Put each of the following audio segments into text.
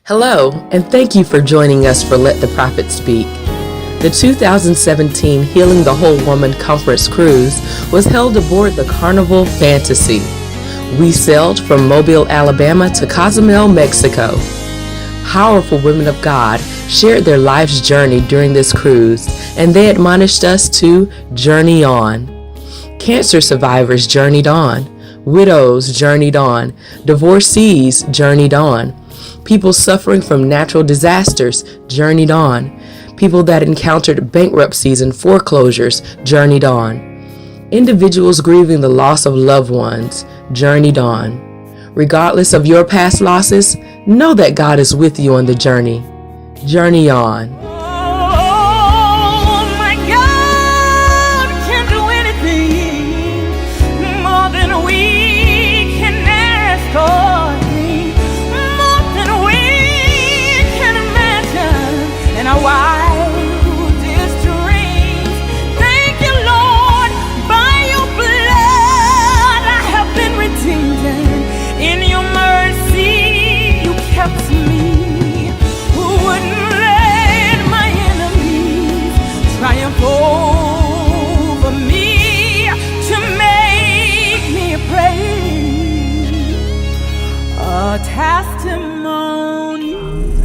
Hello, and thank you for joining us for Let the Prophet Speak. The 2017 Healing the Whole Woman Conference Cruise was held aboard the Carnival Fantasy. We sailed from Mobile, Alabama to Cozumel, Mexico. Powerful women of God shared their life's journey during this cruise, and they admonished us to journey on. Cancer survivors journeyed on. Widows journeyed on. Divorcees journeyed on. People suffering from natural disasters journeyed on. People that encountered bankruptcies and foreclosures journeyed on. Individuals grieving the loss of loved ones journeyed on. Regardless of your past losses, know that God is with you on the journey. Journey on.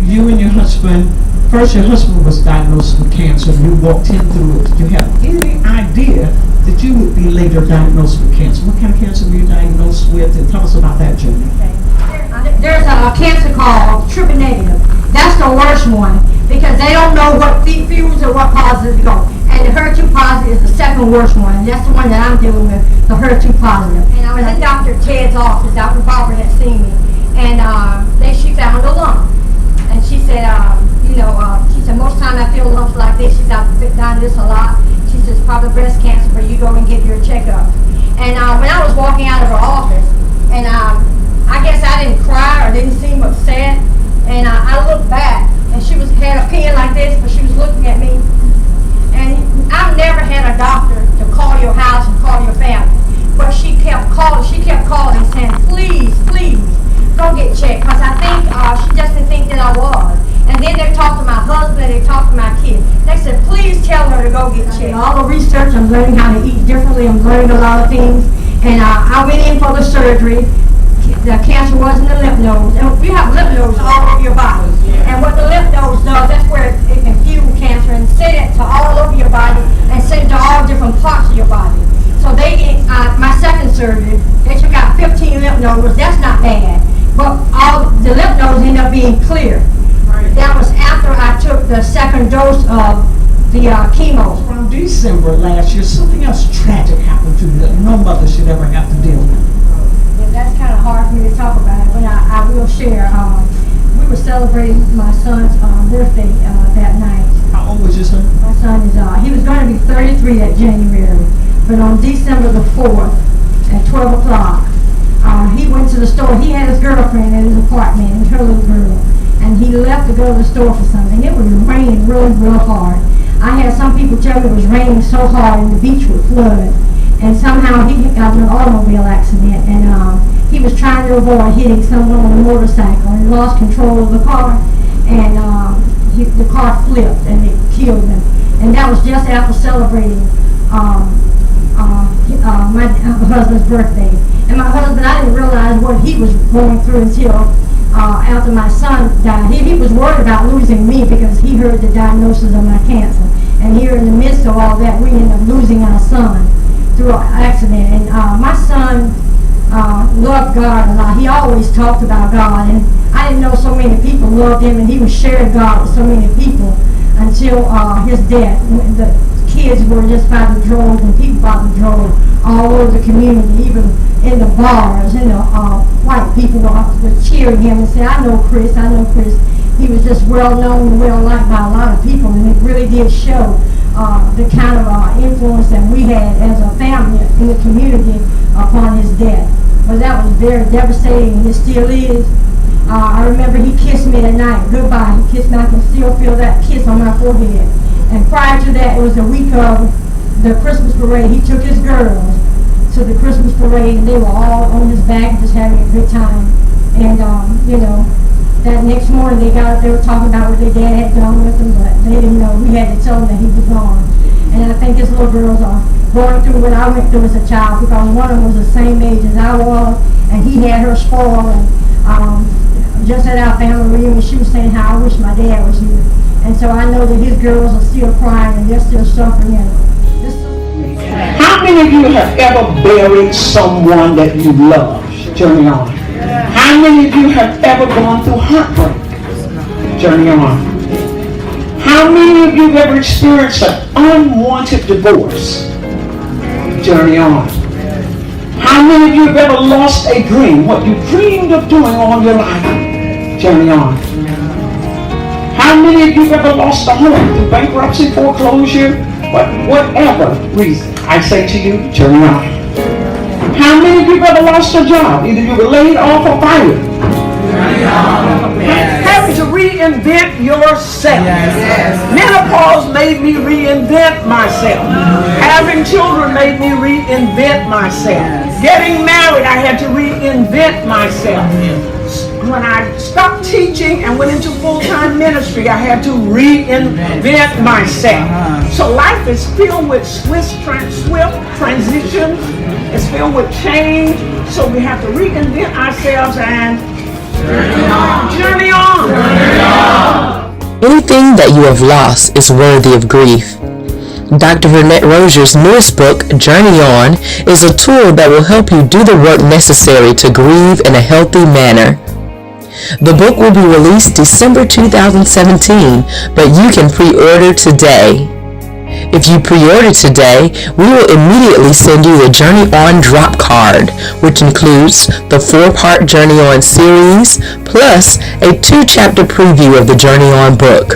You and your husband, first your husband was diagnosed with cancer and you walked him through it. Did you have any idea that you would be later diagnosed with cancer? What kind of cancer were you diagnosed with? And tell us about that journey. Okay. There's a cancer called triple negative. That's the worst one because they don't know what fuse or what causes it to go. And the HER2 positive is the second worst one. And that's the one that I'm dealing with, the HER2 positive. And I was in Dr. Ted's office. Dr. Barbara had seen me. And she found a lump. And she said, she said, most time I feel lumps like this. She said, I've done this a lot. She says, probably breast cancer, but you go and get your checkup. And when I was walking out of her office, and I guess I didn't cry or didn't seem upset, and I looked back, and she had a pen like this, but she was looking at me. And I've never had a doctor to call your house and call your family. But she kept calling and saying, please, go get checked, because I think she just didn't think that I was. And then they talked to my husband, they talked to my kids. They said, please tell her to go get checked. All the research, I'm learning how to eat differently, I'm learning a lot of things. And I went in for the surgery. The cancer was in the lymph nodes. And we have lymph nodes all over your body. And what the lymph nodes does, that's where it can fuel cancer and send it to all over your body and send it to all different parts of your body. So they did, my second surgery, they took out 15 lymph nodes. That's not bad. But all the lymph nodes ended up being clear. That was after I took the second dose of the chemo. Around December last year, something else tragic happened to you that no mother should ever have to deal with. Yeah, that's kind of hard for me to talk about it, but I will share. We were celebrating my son's birthday that night. How old was your son? My son is, he was going to be 33 that January, but on December the 4th at 12 o'clock, he went to the store. He had his girlfriend at his apartment, and her little girl, and he left to go to the store for something. It was raining really, real hard. I had some people tell me it was raining so hard and the beach would flood. And somehow he got in an automobile accident, and he was trying to avoid hitting someone on a motorcycle and lost control of the car, and the car flipped and it killed him. And that was just after celebrating my husband's birthday. And my husband, I didn't realize what he was going through until after my son died. He was worried about losing me because he heard the diagnosis of my cancer. And here in the midst of all that, we ended up losing our son through an accident. And my son loved God a lot. He always talked about God. And I didn't know so many people loved him, and he was sharing God with so many people until his death. The kids were just by the droves and people by the droves all over the community, even in the bars, and the white people were cheering him and saying, I know Chris. He was just well known and well liked by a lot of people, and it really did show the kind of influence that we had as a family in the community upon his death. But that was very devastating, and it still is. I remember he kissed me that night, goodbye. He kissed me, I can still feel that kiss on my forehead. And prior to that, it was the week of the Christmas parade. He took his girls to the Christmas parade, and they were all on his back just having a good time. And, that next morning they got up, they were talking about what their dad had done with them, but they didn't know. We had to tell them that he was gone. And I think his little girls are going through what I went through as a child, because one of them was the same age as I was, and he had her spoiled. And just at our family reunion, she was saying how I wish my dad was here. And so I know that his girls are still crying and they're still suffering. How many of you have ever buried someone that you love? Journey on. How many of you have ever gone through heartbreak? Journey on. How many of you have ever experienced an unwanted divorce? Journey on. How many of you have ever lost a dream? What you dreamed of doing all your life? Journey on. How many of you have ever lost a home through bankruptcy, foreclosure, whatever reason? I say to you, journey on. How many of you have ever lost a job? Either you were laid off or fired. Journey on. Having to reinvent yourself. Menopause made me reinvent myself. Having children made me reinvent myself. Getting married, I had to reinvent myself. When I stopped teaching and went into full-time ministry, I had to reinvent myself. So life is filled with swift transitions. It's filled with change. So we have to reinvent ourselves and journey on. Anything that you have lost is worthy of grief. Dr-Vernette-Rosier's newest book, Journey On, is a tool that will help you do the work necessary to grieve in a healthy manner. The book will be released December 2017, but you can pre-order today. If you pre-order today, we will immediately send you the Journey On drop card, which includes the 4-part Journey On series, plus a 2-chapter preview of the Journey On book.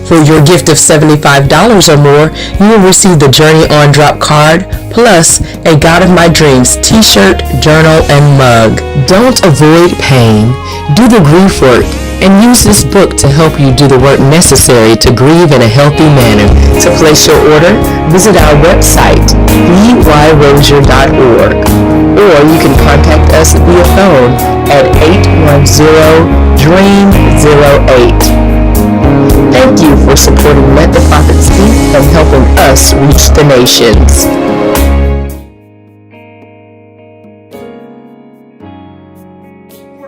For your gift of $75 or more, you will receive the Journey On drop card, plus a God of My Dreams t-shirt, journal, and mug. Don't avoid pain. Do the grief work and use this book to help you do the work necessary to grieve in a healthy manner. To place your order, visit our website, byrosierministries.org, or you can contact us via phone at 810-DREAM-08. Thank you for supporting Let the Prophet Speak and helping us reach the nations.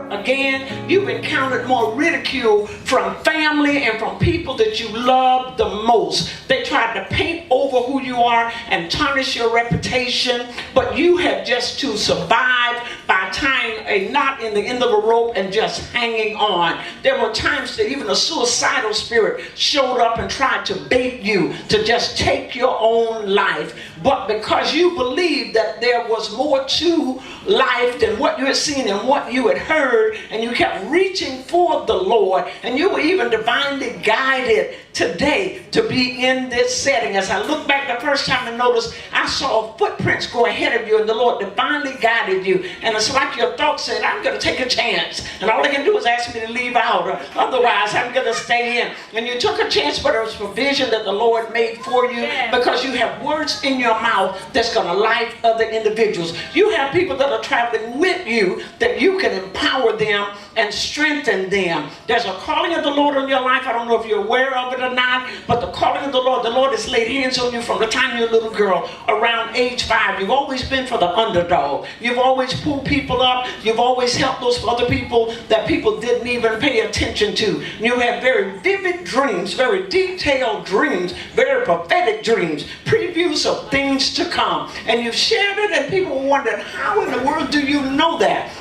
Again, you've encountered more ridicule from family and from people that you love the most. They tried to paint over who you are and tarnish your reputation, but you have just to survive by tying a knot in the end of a rope and just hanging on. There were times that even a suicidal spirit showed up and tried to bait you to just take your own life. But because you believed that there was more to life than what you had seen and what you had heard, and you kept reaching for the Lord, and you were even divinely guided today to be in this setting. As I look back the first time I noticed, I saw footprints go ahead of you, and the Lord divinely guided you. And it's like your thought said, I'm going to take a chance. And all they can do is ask me to leave out, or otherwise I'm going to stay in. And you took a chance, but it was provision that the Lord made for you, because you have words in your mouth that's going to light other individuals. You have people that are traveling with you that you can empower them and strengthen them. There's a calling of the Lord on your life. I don't know if you're aware of it or not, but the calling of the Lord has laid hands on you from the time you're a little girl around age 5. You've always been for the underdog. You've always pulled people up. You've always helped those other people that people didn't even pay attention to. You have very vivid dreams, very detailed dreams, very prophetic dreams, previews of things to come. And you've shared it, and people wondered, how in the world do you know that?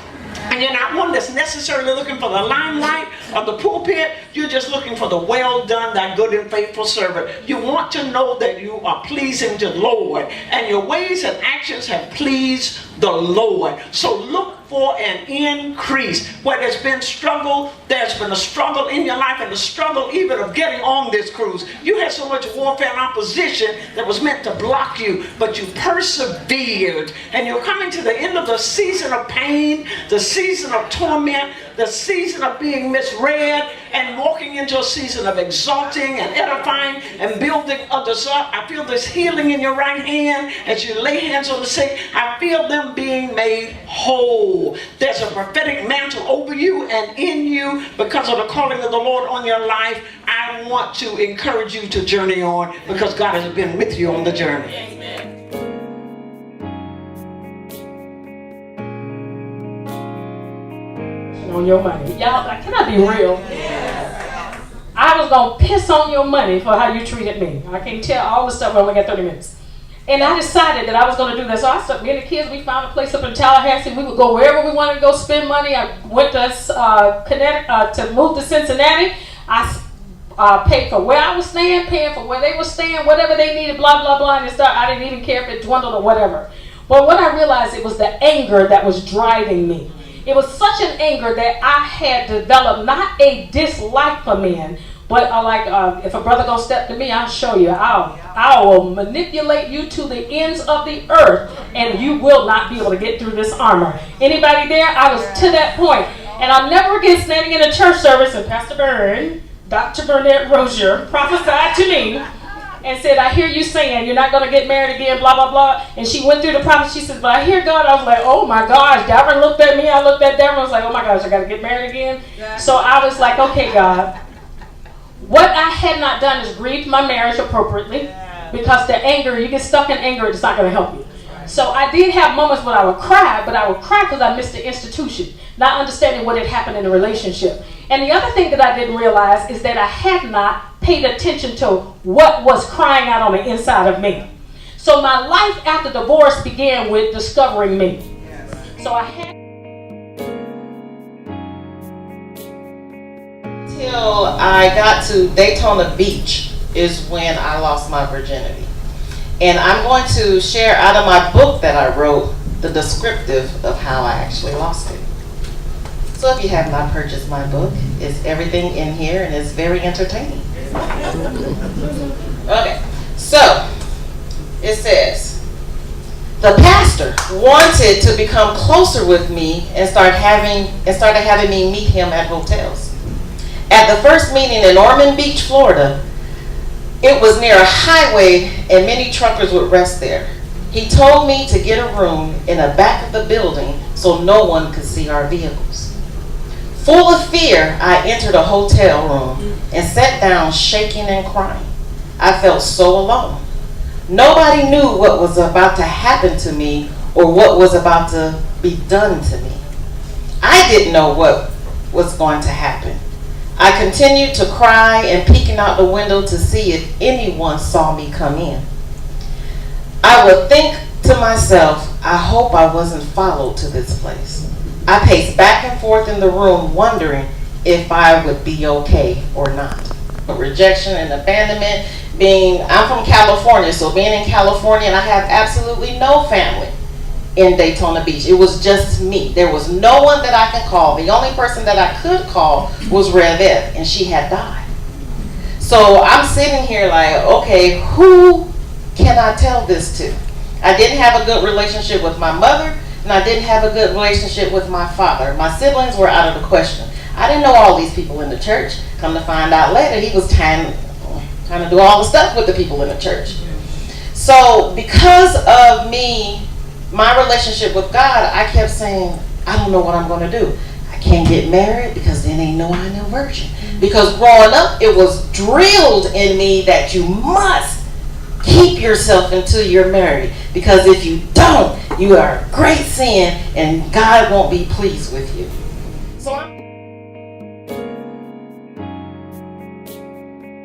And you're not one that's necessarily looking for the limelight or the pulpit. You're just looking for the well done, thy good and faithful servant. You want to know that you are pleasing to the Lord, and your ways and actions have pleased the Lord. So look for an increase. Where there's been struggle, there's been a struggle in your life, and the struggle even of getting on this cruise. You had so much warfare and opposition that was meant to block you, but you persevered, and you're coming to the end of the season of pain, the season of torment, the season of being misread and walking into a season of exalting and edifying and building others up. I feel this healing in your right hand as you lay hands on the sick. I feel them being made whole. There's a prophetic mantle over you and in you because of the calling of the Lord on your life. I want to encourage you to journey on because God has been with you on the journey. Amen. On your money. Y'all, can I be real? Yes. I was going to piss on your money for how you treated me. I can't tell all the stuff. We only got 30 minutes. And I decided that I was going to do that. So I started, me and the kids, we found a place up in Tallahassee. We would go wherever we wanted to go spend money. I went to Connecticut to move to Cincinnati. I paid for where I was staying, paying for where they were staying, whatever they needed, blah, blah, blah. And I didn't even care if it dwindled or whatever. But what I realized, it was the anger that was driving me. It was such an anger that I had developed not a dislike for men, but if a brother gonna step to me, I'll show you. I will manipulate you to the ends of the earth, and you will not be able to get through this armor. Anybody there? I was to that point. And I'll never forget standing in a church service, and Pastor Dr-Vernette-Rosier prophesied to me and said, I hear you saying you're not going to get married again, blah, blah, blah. And she went through the prophecy. She said, but I hear God. I was like, oh my gosh. Davern looked at me. I looked at Davern. I was like, oh my gosh, I got to get married again. Yeah. So I was like, okay, God. What I had not done is grieved my marriage appropriately, because the anger, you get stuck in anger, it's not going to help you. So I did have moments when I would cry, but I would cry because I missed the institution, not understanding what had happened in the relationship. And the other thing that I didn't realize is that I had not paid attention to what was crying out on the inside of me. So my life after divorce began with discovering me. So I had... Till I got to Daytona Beach is when I lost my virginity. And I'm going to share out of my book that I wrote the descriptive of how I actually lost it. So if you have not purchased my book, it's everything in here and it's very entertaining. Okay, so it says, the pastor wanted to become closer with me and started having me meet him at hotels. At the first meeting in Ormond Beach, Florida, it was near a highway and many truckers would rest there. He told me to get a room in the back of the building so no one could see our vehicles. Full of fear, I entered a hotel room and sat down shaking and crying. I felt so alone. Nobody knew what was about to happen to me or what was about to be done to me. I didn't know what was going to happen. I continued to cry and peeking out the window to see if anyone saw me come in. I would think to myself, I hope I wasn't followed to this place. I paced back and forth in the room wondering if I would be okay or not. Rejection and abandonment, I'm from California, so being in California and I have absolutely no family in Daytona Beach. It was just me. There was no one that I could call. The only person that I could call was Revette, and she had died. So I'm sitting here like, okay, who can I tell this to? I didn't have a good relationship with my mother, and I didn't have a good relationship with my father. My siblings were out of the question. I didn't know all these people in the church. Come to find out later, he was trying to do all the stuff with the people in the church. So because of me, my relationship with God, I kept saying, I don't know what I'm going to do. I can't get married because then they know I'm a virgin. Because growing up, it was drilled in me that you must keep yourself until you're married. Because if you don't, you are a great sin and God won't be pleased with you. So I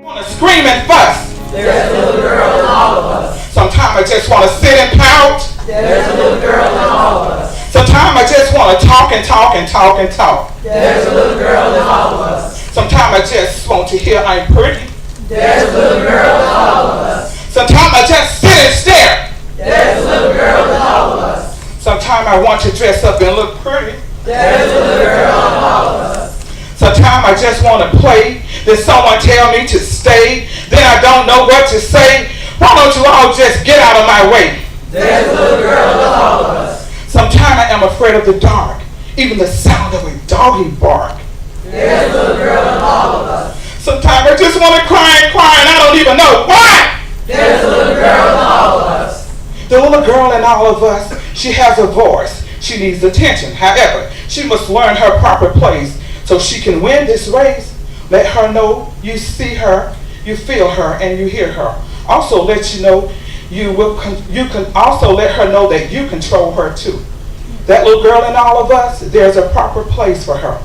want to scream and fuss. There's a little girl in all of us. Sometimes I just want to sit and pout. There's a little girl in all of us. Sometimes I just want to talk and talk and talk and talk. There's a little girl in all of us. Sometimes I just want to hear I'm pretty. There's a little girl in all of us. Sometimes I just sit and stare. There's a little girl in all of us. Sometimes I want to dress up and look pretty. There's a little girl in all of us. Sometimes I just want to play. Then someone tell me to stay. Then I don't know what to say. Why don't you all just get out of my way? There's a little girl in all of us. Sometimes I am afraid of the dark. even the sound of a doggy bark. There's a little girl in all of us. Sometimes I just want to cry and I don't even know why. There's a little girl in all of us. The little girl in all of us, she has a voice. She needs attention. However, she must learn her proper place so she can win this race. Let her know you see her, you feel her, and you hear her. Also let you know you can also let her know that you control her too. That little girl in all of us, there's a proper place for her.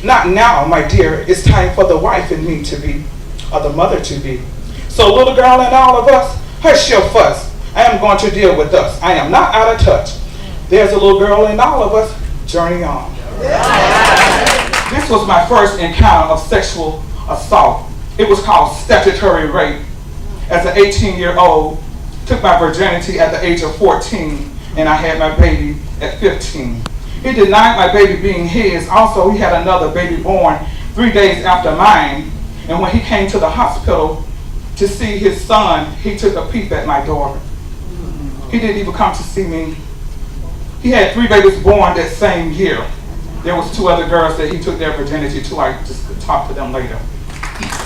Not now, my dear. It's time for the wife in me to be, or the mother to be. So little girl in all of us, hush your fuss. I am going to deal with us. I am not out of touch. There's a little girl in all of us. Journey on. This was my first encounter of sexual assault. It was called statutory rape. As an 18-year-old, took my virginity at the age of 14, and I had my baby at 15. He denied my baby being his. Also, he had another baby born 3 days after mine. And when he came to the hospital to see his son, he took a peep at my daughter. He didn't even come to see me. He had 3 babies born that same year. There was 2 other girls that he took their virginity to. I just could talk to them later.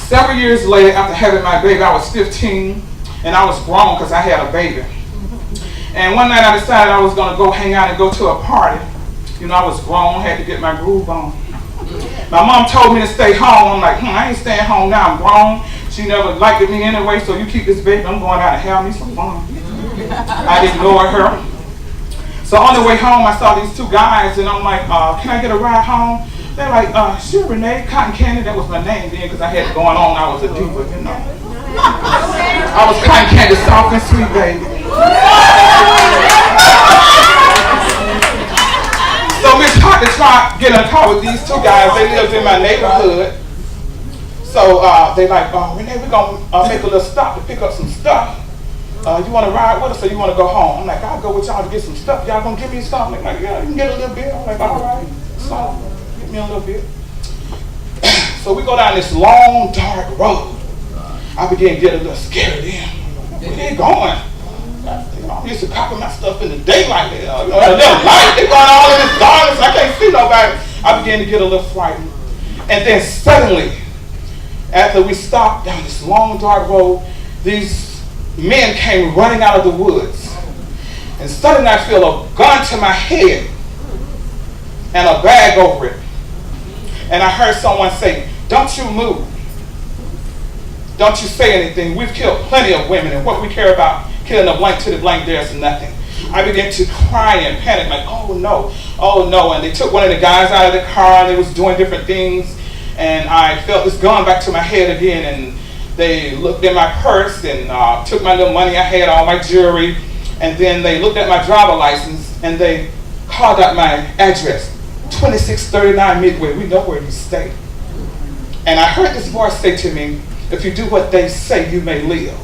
Several years later, after having my baby, I was 15, and I was grown because I had a baby. And one night I decided I was going to go hang out and go to a party. You know, I was grown, had to get my groove on. My mom told me to stay home. I'm like, I ain't staying home now. I'm grown. She never liked me anyway, so you keep this baby. I'm going out and have me some fun. I ignored her. So on the way home, I saw these 2 guys, and I'm like, can I get a ride home? They're like, sure, Renee, Cotton Candy. That was my name then because I had it going on. I was a diva, you know. I was Cotton Candy, soft and sweet, baby. So Miss Hot to try get in a car with these 2 guys. They lived in my neighborhood. So they like, Renee, we're going to make a little stop to pick up some stuff. You want to ride with us or you want to go home? I'm like, I'll go with y'all to get some stuff. Y'all going to give me something? They're like, yeah, you can get a little bit. I'm like, all right. So give me a little bit. So we go down this long, dark road. I began to get a little scared then. Where they going? I used to copy my stuff in the daylight. You know, at a little light. They going all in this darkness. I can't see nobody. I began to get a little frightened. And then suddenly, after we stopped down this long, dark road, these men came running out of the woods. And suddenly I feel a gun to my head and a bag over it. And I heard someone say, don't you move. Don't you say anything. We've killed plenty of women, and what we care about killing a blank to the blank, there's nothing. I began to cry and panic, like, oh no. And they took one of the guys out of the car, and they was doing different things. And I felt this gun back to my head again, and they looked in my purse and took my little money I had, all my jewelry. And then they looked at my driver license, and they called out my address, 2639 Midway. We know where you stay. And I heard this voice say to me, if you do what they say, you may live.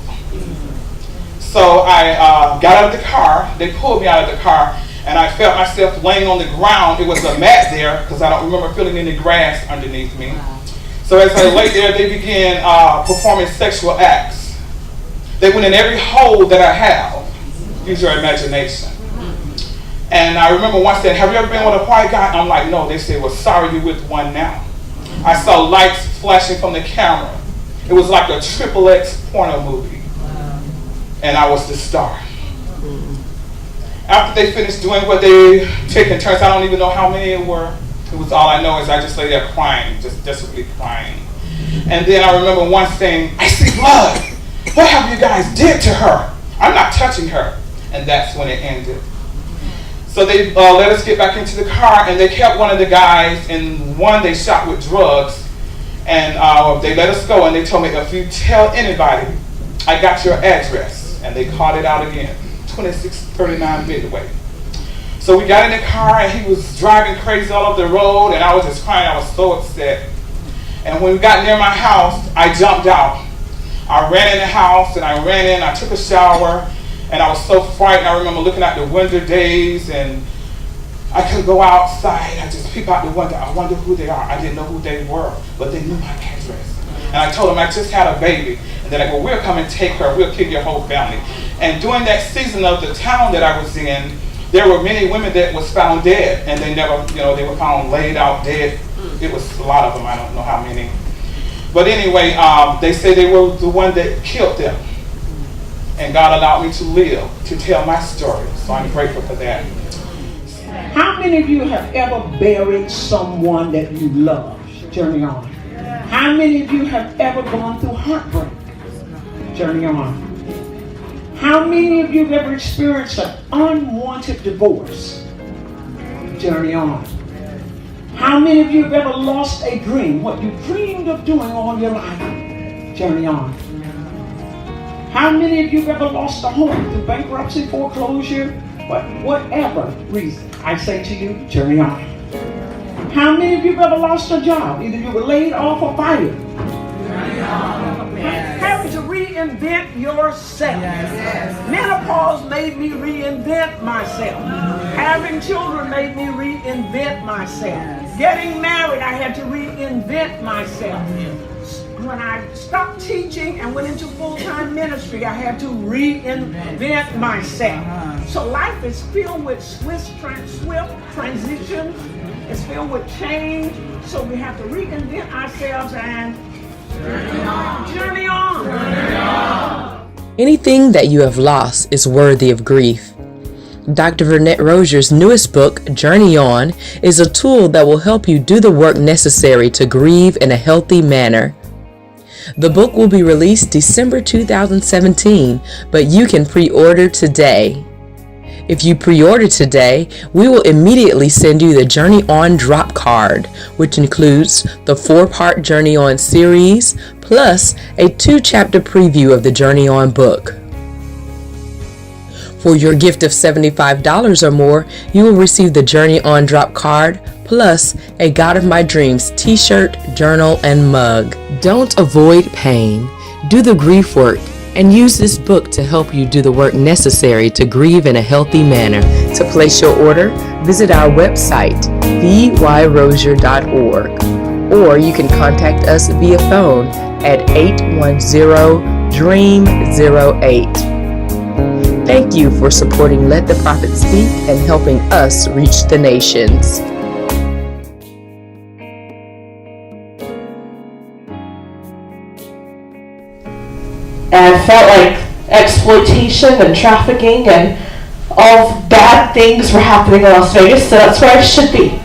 So I got out of the car. They pulled me out of the car, and I felt myself laying on the ground. It was a mat there, because I don't remember feeling any grass underneath me. So as I lay there, they began performing sexual acts. They went in every hole that I have. Use your imagination. And I remember once saying, have you ever been with a white guy? I'm like, no. They said, well, sorry, you're with one now. I saw lights flashing from the camera. It was like a XXX porno movie. And I was the star. After they finished doing what they taking turns, I don't even know how many it were. It was all I know is I just lay there crying, just desperately crying. And then I remember one saying, I see blood. What have you guys did to her? I'm not touching her. And that's when it ended. So they let us get back into the car, and they kept one of the guys, and one they shot with drugs. And they let us go, and they told me, if you tell anybody, I got your address. And they called it out again, 2639 Midway. So we got in the car, and he was driving crazy all over the road, and I was just crying. I was so upset. And when we got near my house, I jumped out. I ran in the house, and I ran in. I took a shower, and I was so frightened. I remember looking out the window days, and I couldn't go outside. I just peep out the window. I wonder who they are. I didn't know who they were, but they knew my address. And I told them I just had a baby. And they're like, well, we'll come and take her. We'll kill your whole family. And during that season of the town that I was in, There were many women that was found dead, and they never, they were found laid out dead. It was a lot of them, I don't know how many. But anyway, they say they were the one that killed them. And God allowed me to live to tell my story. So I'm grateful for that. How many of you have ever buried someone that you love? Journey on. How many of you have ever gone through heartbreak? Journey on. How many of you have ever experienced an unwanted divorce? Journey on. How many of you have ever lost a dream? What you dreamed of doing all your life? Journey on. How many of you have ever lost a home through bankruptcy, foreclosure, whatever reason? I say to you, journey on. How many of you have ever lost a job? Either you were laid off or fired. Journey on. Having to reinvent yourself. Yes. Menopause made me reinvent myself. Having children made me reinvent myself. Getting married, I had to reinvent myself. When I stopped teaching and went into full-time ministry, I had to reinvent myself. So life is filled with swift transitions. It's filled with change. So we have to reinvent ourselves and journey on. Journey on. Journey on. Anything that you have lost is worthy of grief. Dr-Vernette-Rosier's newest book, Journey On, is a tool that will help you do the work necessary to grieve in a healthy manner. The book will be released December 2017, but you can pre-order today. If you pre-order today, we will immediately send you the Journey On drop card, which includes the 4-part Journey On series, plus a 2-chapter preview of the Journey On book. For your gift of $75 or more, you will receive the Journey On drop card, plus a God of My Dreams t-shirt, journal, and mug. Don't avoid pain. Do the grief work and use this book to help you do the work necessary to grieve in a healthy manner. To place your order, visit our website, vyrosierministries.org, or you can contact us via phone at 810-DREAM-08. Thank you for supporting Let the Prophet Speak and helping us reach the nations. And I felt like exploitation and trafficking and all bad things were happening in Las Vegas, so that's where I should be.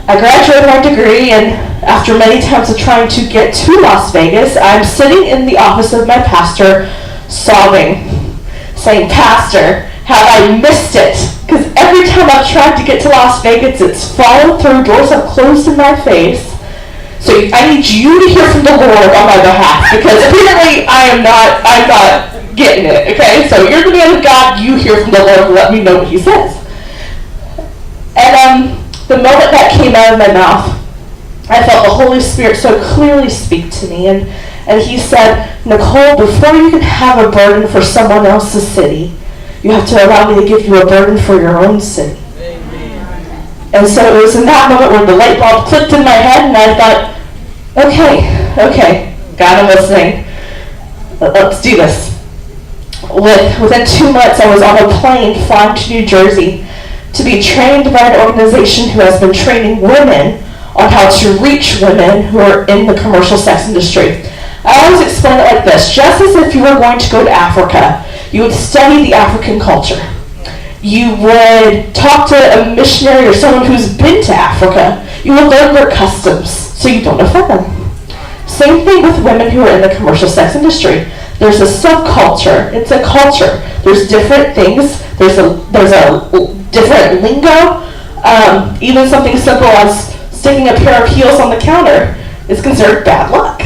I graduated my degree, and after many times of trying to get to Las Vegas, I'm sitting in the office of my pastor, sobbing, saying, "Pastor, have I missed it? Because every time I've tried to get to Las Vegas, it's fallen through, doors have closed in my face. So I need you to hear from the Lord on my behalf, because apparently I'm not getting it, okay? So you're the man of God, you hear from the Lord and let me know what he says." And the moment that came out of my mouth, I felt the Holy Spirit so clearly speak to me, and he said, "Nicole, before you can have a burden for someone else's city, you have to allow me to give you a burden for your own city." And so it was in that moment where the light bulb clicked in my head, and I thought, okay, God, I'm listening. Let's do this. Within 2 months, I was on a plane flying to New Jersey to be trained by an organization who has been training women on how to reach women who are in the commercial sex industry. I always explain it like this: just as if you were going to go to Africa, you would study the African culture. You would talk to a missionary or someone who's been to Africa. You would learn their customs so you don't offend them. Same thing with women who are in the commercial sex industry. There's a subculture. It's a culture. There's different things. There's a different lingo. Even something simple as sticking a pair of heels on the counter is considered bad luck.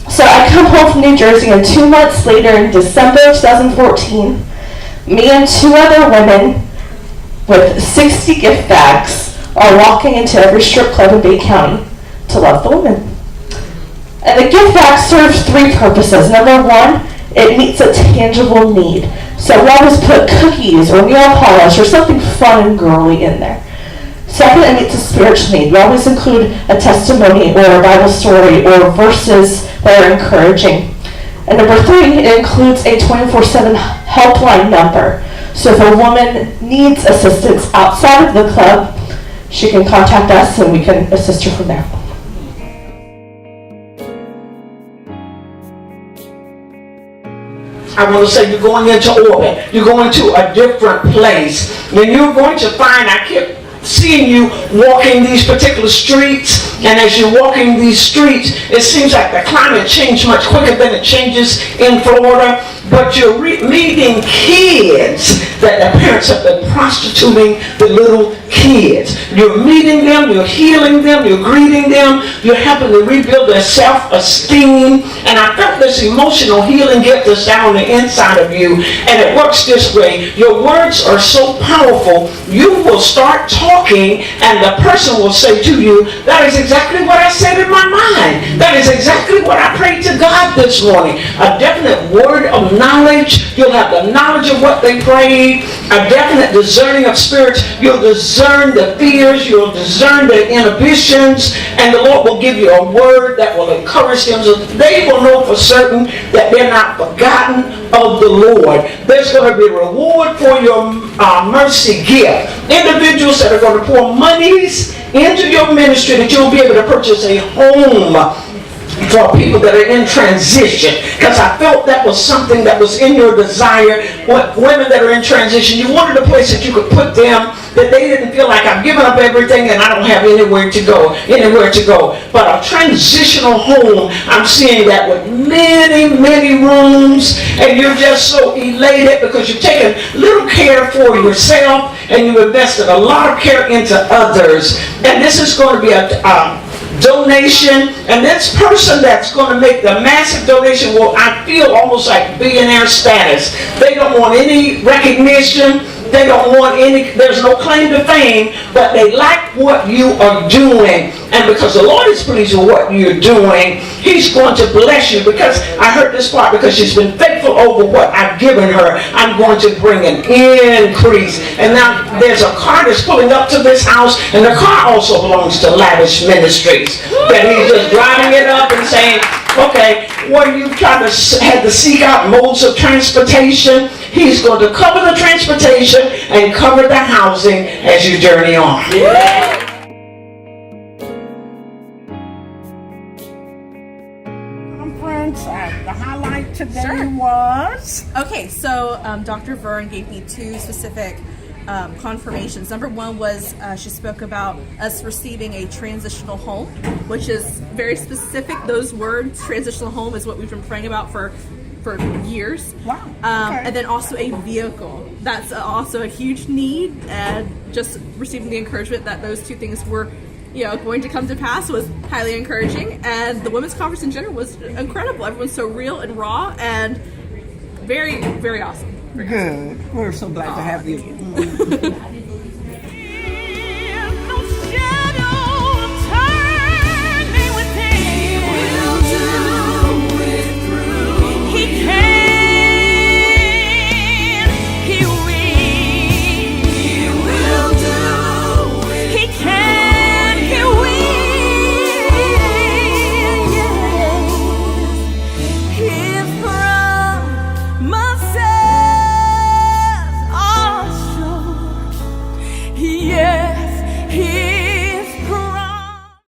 So I come home from New Jersey, and 2 months later, in December of 2014, me and 2 other women with 60 gift bags are walking into every strip club in Bay County to love the women. And the gift bag serves 3 purposes. Number 1, it meets a tangible need. So we always put cookies or nail polish or something fun and girly in there. Second, it meets a spiritual need. We always include a testimony or a Bible story or verses that are encouraging. And number 3, it includes a 24/7 helpline number. So if a woman needs assistance outside of the club, she can contact us and we can assist her from there. I want to say you're going into orbit. You're going to a different place. And you're going to find, I kept seeing you walking these particular streets, and as you're walking these streets, it seems like the climate changed much quicker than it changes in Florida, but you're meeting kids that the parents have been prostituting the little kids. You're meeting them, you're healing them, you're greeting them, you're helping to rebuild their self-esteem, and I felt this emotional healing gift that's down on the inside of you, and it works this way. Your words are so powerful, you will start talking, and the person will say to you, that is exactly what I said in my mind. That is exactly what I prayed to God this morning. A definite word of knowledge. You'll have the knowledge of what they prayed. A definite discerning of spirits. You'll discern the fears. You'll discern the inhibitions. And the Lord will give you a word that will encourage them. So they will know for certain that they're not forgotten of the Lord. There's going to be a reward for your mercy gift. Individuals that are going to pour monies into your ministry that you'll be able to purchase a home for people that are in transition, because I felt that was something that was in your desire. Women that are in transition, you wanted a place that you could put them, that they didn't feel like I've given up everything and I don't have anywhere to go. But a transitional home, I'm seeing that with many, many rooms, and you're just so elated because you've taken little care for yourself and you've invested a lot of care into others. And this is going to be a donation, and this person that's going to make the massive donation will, I feel, almost like billionaire status. They don't want any recognition. They don't want any, there's no claim to fame, but they like what you are doing. And because the Lord is pleased with what you're doing, He's going to bless you. Because I heard this part, because she's been faithful over what I've given her, I'm going to bring an increase. And now there's a car that's pulling up to this house, and the car also belongs to Lavish Ministries. That He's just driving it up and saying, okay, what are you trying to have to seek out modes of transportation? He's going to cover the transportation and cover the housing as you journey on. Yeah. Conference, the highlight today was? Okay, so Dr. Vern gave me two specific confirmations. Number one was she spoke about us receiving a transitional home, which is very specific. Those words, transitional home, is what we've been praying about for years. Wow. Okay. And then also a vehicle. That's also a huge need, and just receiving the encouragement that those two things were going to come to pass was highly encouraging. And the women's conference in general was incredible. Everyone's so real and raw and very, very awesome. Good. We're so glad to have you.